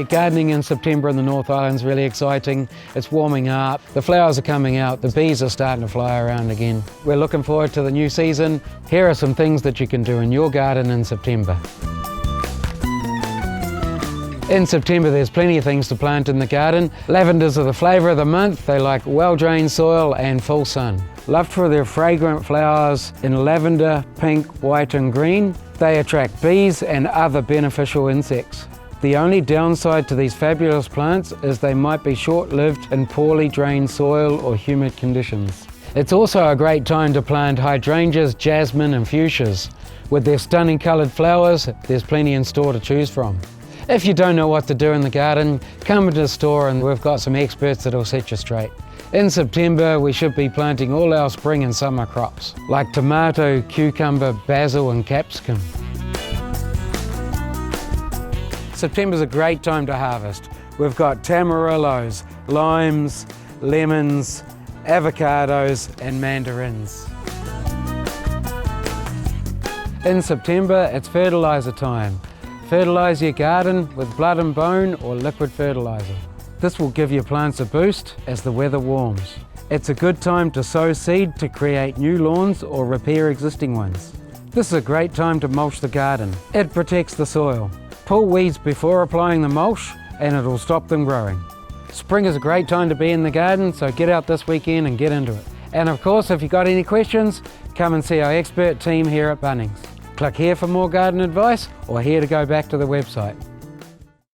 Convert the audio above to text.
Gardening in September in the North Island is really exciting. It's warming up, the flowers are coming out, the bees are starting to fly around again. We're looking forward to the new season. Here are some things that you can do in your garden in September. In September there's plenty of things to plant in the garden. Lavenders are the flavour of the month. They like well-drained soil and full sun. Loved for their fragrant flowers in lavender, pink, white and green. They attract bees and other beneficial insects. The only downside to these fabulous plants is they might be short-lived in poorly drained soil or humid conditions. It's also a great time to plant hydrangeas, jasmine and fuchsias. With their stunning coloured flowers, there's plenty in store to choose from. If you don't know what to do in the garden, come into the store and we've got some experts that'll set you straight. In September, we should be planting all our spring and summer crops, like tomato, cucumber, basil and capsicum. September's a great time to harvest. We've got tamarillos, limes, lemons, avocados and mandarins. In September, it's fertiliser time. Fertilise your garden with blood and bone or liquid fertiliser. This will give your plants a boost as the weather warms. It's a good time to sow seed to create new lawns or repair existing ones. This is a great time to mulch the garden. It protects the soil. Pull weeds before applying the mulch and it'll stop them growing. Spring is a great time to be in the garden, so get out this weekend and get into it. And of course, if you've got any questions, come and see our expert team here at Bunnings. Click here for more garden advice or here to go back to the website.